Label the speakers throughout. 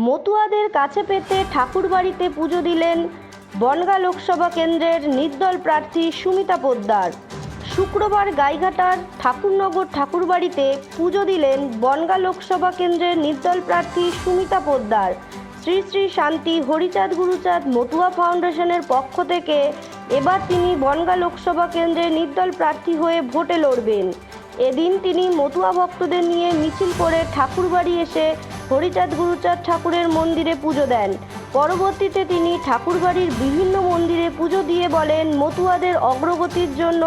Speaker 1: মতুয়াদের কাছে পেতে ঠাকুরবাড়িতে পুজো দিলেন বনগাঁ লোকসভা কেন্দ্রের নির্দল প্রার্থী সুমিতা পোদ্দার। শুক্রবার গাইঘাটার ঠাকুরনগর ঠাকুরবাড়িতে পুজো দিলেন বনগাঁ লোকসভা কেন্দ্রের নির্দল প্রার্থী সুমিতা পোদ্দার। শ্রী শ্রী শান্তি হরিচাঁদ গুরুচাঁদ মতুয়া ফাউন্ডেশনের পক্ষ থেকে এবার তিনি বনগাঁ লোকসভা কেন্দ্রের নির্দল প্রার্থী হয়ে ভোটে লড়বেন। এদিন তিনি মতুয়া ভক্তদের নিয়ে মিছিল করে ঠাকুরবাড়ি এসে হরিচাঁদ গুরুচাঁদ ঠাকুরের মন্দিরে পুজো দেন। পরবর্তীতে তিনি ঠাকুরবাড়ির বিভিন্ন মন্দিরে পুজো দিয়ে বলেন মতুয়াদের অগ্রগতির জন্য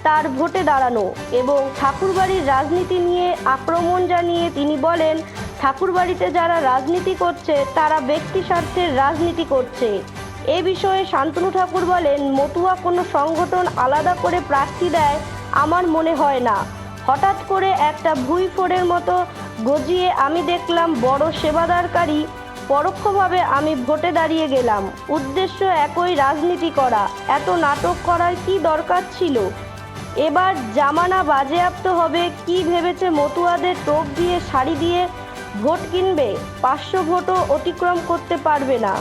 Speaker 1: তার ভোটে দাঁড়ানো এবং ঠাকুরবাড়ির রাজনীতি নিয়ে আক্রমণ জানিয়ে তিনি বলেন ঠাকুরবাড়িতে যারা রাজনীতি করছে তারা ব্যক্তি স্বার্থের রাজনীতি করছে। এ বিষয়ে শান্তনু ঠাকুর বলেন মতুয়া কোনো সংগঠন আলাদা করে প্রার্থী দেয় আমার মনে হয় না। হঠাৎ করে একটা ভুঁইফোড়ের মতো গজিয়ে আমি দেখলাম বড় সেবাদারকারী, পরোক্ষভাবে আমি ভোটে দাঁড়িয়ে গেলাম। উদ্দেশ্য একই, রাজনীতি করা। এত নাটক করার কি দরকার ছিল? এবার জামানা বাজেয়াপ্ত হবে। কি ভেবেছে মতুয়াদের টোপ দিয়ে শাড়ি দিয়ে ভোট কিনবে? 500 ভোটও অতিক্রম করতে পারবে না।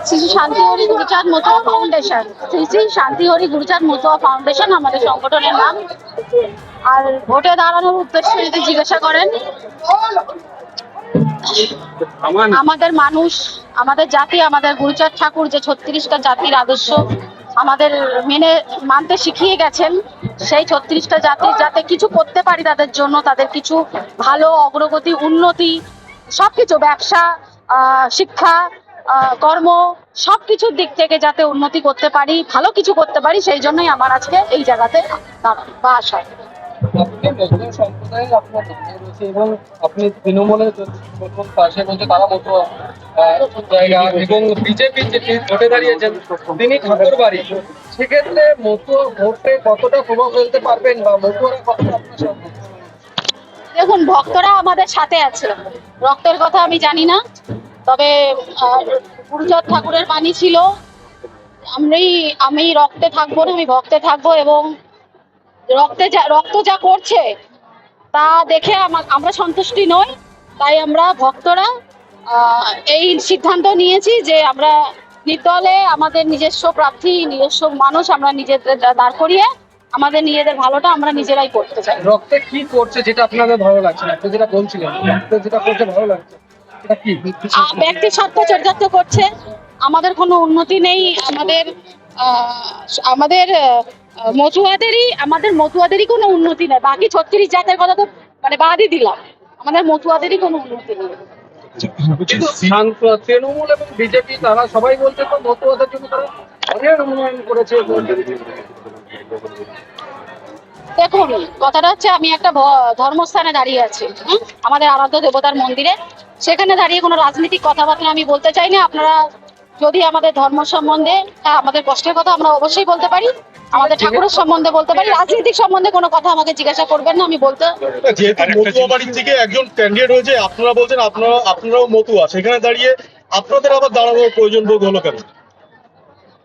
Speaker 2: শ্রী শান্তি হরি গুরুচাঁদ মতুয়া ফাউন্ডেশন, শ্রী শান্তি হরি গুরুচাঁদ মতুয়া ফাউন্ডেশন আমাদের সংগঠনের নাম। আর ভোটে দাঁড়ানোর উদ্দেশ্য যদি জিজ্ঞাসা করেন, আমাদের মানুষ, আমাদের জাতি, আমাদের গুরুচাঁদ ঠাকুর যে 36টা জাতির আদর্শ আমাদের মেনে মানতে শিখিয়ে গেছেন, সেই 36টা জাতির যাতে কিছু করতে পারি তাদের জন্য, তাদের কিছু ভালো অগ্রগতি, উন্নতি, সবকিছু, ব্যবসা, শিক্ষা, কর্ম, সবকিছুর দিক থেকে যাতে উন্নতি করতে পারি, ভালো কিছু করতে পারি, সেই জন্যই আমার আজকে এই জায়গাতে বাস হয়।
Speaker 3: আপনি সম্প্রদায়ের আপনার রয়েছে এবং আপনি তৃণমূলের পাশে বলতে তারা মতো জায়গা এবং বিজেপি যে ভোটে দাঁড়িয়েছেন তিনি ঠাকুরবাড়ি, সেক্ষেত্রে মতো ভোটে কতটা প্রভাব ফেলতে পারবেন বা মতুয়ারা কতটা আপনার সাথে?
Speaker 2: দেখুন, ভক্তরা আমাদের সাথে আছে, রক্তের কথা আমি জানি না, তবে গুরুচাঁদ ঠাকুরের বাণী ছিল আমি রক্তে থাকবো না, আমি ভক্তে থাকবো, এবং রক্ত যা করছে তা দেখে আমরা সন্তুষ্টি নই। তাই আমরা ভক্তরা এই সিদ্ধান্ত নিয়েছি যে আমরা নির্দলে আমাদের নিজস্ব প্রার্থী, নিজস্ব মানুষ আমরা নিজেদের দাঁড় করিয়ে আমাদের নিজেদের ভালোটা আমরা নিজেরাই করতে চাই।
Speaker 3: রক্তে কি করছে যেটা আপনাদের ভালো লাগছে না? আপনি যেটা বলছিলেন রক্তে যেটা করছে ভালো লাগছে, এটা কি?
Speaker 2: ব্যক্তি স্বার্থ চরিতার্থ করছে, আমাদের কোনো উন্নতি নেই। আমাদের মতুয়াদেরই কোনো উন্নতি নেই। বাকি 36 জাতের কথা তো বাদই দিলাম, আমাদের মতুয়াদেরই কোনো উন্নতি নেই।
Speaker 3: তৃণমূল এবং বিজেপি তারা সবাই বলছে তো মতুয়াদের জন্য তারা অনেক উন্নয়ন করেছে।
Speaker 2: দেখুন, কথাটা হচ্ছে আমি একটা ধর্মস্থানে দাঁড়িয়ে আছি, আমাদের আরাধ্য দেবতার মন্দিরে, সেখানে দাঁড়িয়ে কোনো রাজনৈতিক কথাবার্তা আমি বলতে চাই না। আপনারা যদি আমাদের ধর্ম সম্বন্ধে, আমাদের কষ্টের কথা আমরা অবশ্যই বলতে পারি, আমাদের ঠাকুরের সম্বন্ধে বলতে পারি, রাজনৈতিক সম্বন্ধে কোনো কথা আমাকে জিজ্ঞাসা করবেন না, আমি বলতে।
Speaker 4: যেহেতু মতুয়া বাড়ি থেকে একজন ক্যান্ডিডেট হয়েছে, আপনারা বলছেন আপনারাও মতুয়া, সেখানে দাঁড়িয়ে আপনাদের আবার দাঁড়ানোর প্রয়োজন বোধ হলো কেন?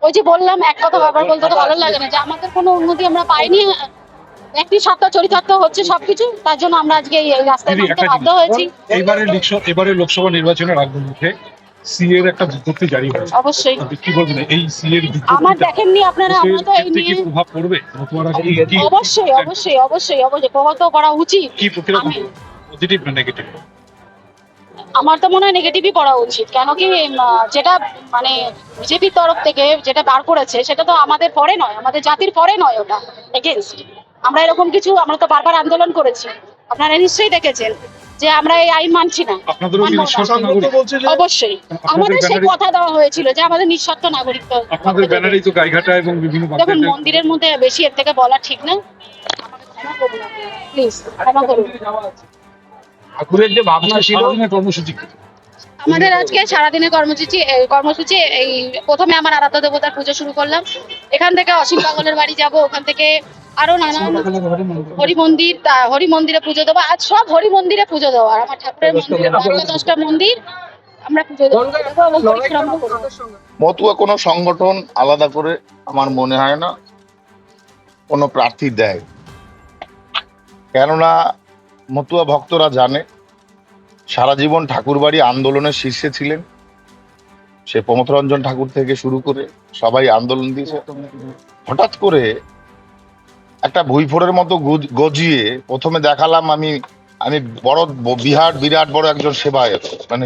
Speaker 2: ওই যে বললাম, এক কথা বারবার বলতে তো ভালো লাগে না, যে আমাদের কোনো উন্নতি আমরা পাইনি, ব্যক্তি স্বার্থ চরিতার্থ হচ্ছে সবকিছু, তার জন্য আমরা আজকে এই রাস্তায় নামতে বাধ্য হয়েছি।
Speaker 4: এবারে লোকসভা নির্বাচনের আগ মুহূর্তে সিএ এর একটা বিজ্ঞপ্তি জারি হয়েছে।
Speaker 2: অবশ্যই
Speaker 4: কি বলবেন এই সিএ এর বিজ্ঞপ্তি?
Speaker 2: আমার দেখেননি আপনারা, আমরা তো এই নিয়ে
Speaker 4: প্রভাব পড়বে মতুয়ারা কি?
Speaker 2: অবশ্যই প্রভাব তো করা উচিত।
Speaker 4: কি পজিটিভ না নেগেটিভ?
Speaker 2: আমার তো মনে হয় নেগেটিভই পড়া উচিত। কেন কি, যেটা বিজেপির তরফ থেকে যেটা বার করেছে সেটা তো আমাদের পরে নয়, আমাদের জাতির পরে নয়, ওটা এগেনস্ট। আমরা এরকম কিছু, আমরা তো বারবার আন্দোলন করেছি, আপনারা নিশ্চয়ই দেখেছেন যে আমরা এই আইন মানছি না। অবশ্যই আমাদের সেই কথা দেওয়া হয়েছিল যে আমাদের নিঃস্বার্থ নাগরিক।
Speaker 4: আপনাদের ব্যানারেই তো গাইঘাটা এবং বিভিন্ন
Speaker 2: দেখুন, মন্দিরের মধ্যে বেশি এর থেকে বলা ঠিক না, ক্ষমা করুন প্লিজ, ক্ষমা করুন।
Speaker 3: ঠাকুরের যে ভাবনা ছিল,
Speaker 4: কর্মসূচি
Speaker 2: আমাদের আজকে সারাদিনের কর্মসূচি এই প্রথমে আমার আরাধ্য দেবতার পুজো শুরু করলাম, এখান থেকে অসীম পাগলের বাড়ি যাব, ওখান থেকে আরো নানান হরি মন্দিরে পুজো দেবো। আজ সব হরি মন্দিরে পুজো দেবো, আর আমার ঠাকুরের মন্দিরে 10টা মন্দির আমরা পুজো দেবো।
Speaker 5: মতুয়া কোনো সংগঠন আলাদা করে আমার মনে হয় না কোনো প্রার্থী দেয়, কেননা মতুয়া ভক্তরা জানে সারা জীবন ঠাকুরবাড়ি আন্দোলনের শীর্ষে ছিলেন। সে প্রমথ রঞ্জন ঠাকুর থেকে শুরু করে সবাই আন্দোলন দিয়েছে। হঠাৎ করে একটা ভুইফোড়ের মতো গজিয়ে প্রথমে দেখালাম আমি আমি বড় বিরাট বড় একজন সেবায়ত, মানে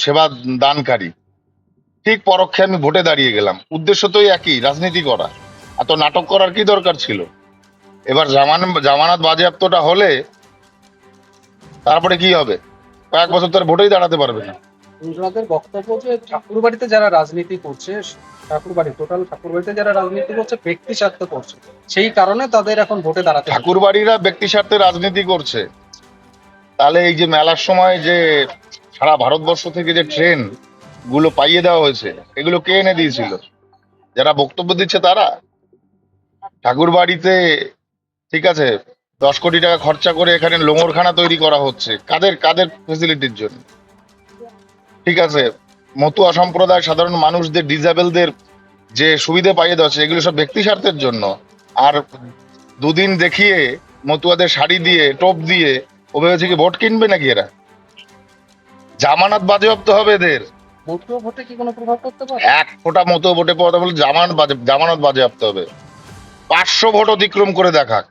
Speaker 5: সেবা দানকারী। ঠিক পরোক্ষে আমি ভোটে দাঁড়িয়ে গেলাম। উদ্দেশ্য তো একই, রাজনীতি করা। এত নাটক করার কি দরকার ছিল? এবার জামানত বাজেয়াপ্তটা হলে তারপরে কি হবে? কয়েক বছর তো আর ভোটেই দাঁড়াতে পারবে না।
Speaker 3: ওনাদের বক্তব্য যে ঠাকুরবাড়িতে যারা রাজনীতি করছে, ঠাকুরবাড়িতে যারা রাজনীতি করছে ব্যক্তি স্বার্থে করছে, সেই কারণে তাদের এখন ভোটে দাঁড়াতে হবে।
Speaker 5: ঠাকুরবাড়িরা ব্যক্তি স্বার্থে রাজনীতি করছে, তাহলে এই যে মেলার সময় যে সারা ভারতবর্ষ থেকে যে ট্রেন গুলো পাইয়ে দেওয়া হয়েছে, এগুলো কে এনে দিয়েছিল? যারা বক্তব্য দিচ্ছে তারা। ঠাকুরবাড়িতে ঠিক আছে 10 কোটি টাকা খরচা করে এখানে লোঙরখানা তৈরি করা হচ্ছে, কাদের কাদের ফেসিলিটির জন্য? ঠিক আছে, মতুয়া সম্প্রদায় সাধারণ মানুষদের, ডিসেবলদের যে সুবিধা পাইয়ে দেওয়া হচ্ছে, এগুলো সব ব্যক্তি স্বার্থের জন্য। আর দুদিন দেখিয়ে মতুয়াদের শাড়ি দিয়ে টোপ দিয়ে ও ভেবেছে কি ভোট কিনবে নাকি? এরা জামানত বাজেয়াপ্ত হবে এদের।
Speaker 3: মতুয়া ভোটে কি কোনো প্রভাব পড়তে পারে?
Speaker 5: এক ফোঁটা মতো ভোটে পড়া বলে জামানত বাজেয়াপ্ত হবে। 500 ভোট অতিক্রম করে দেখাক।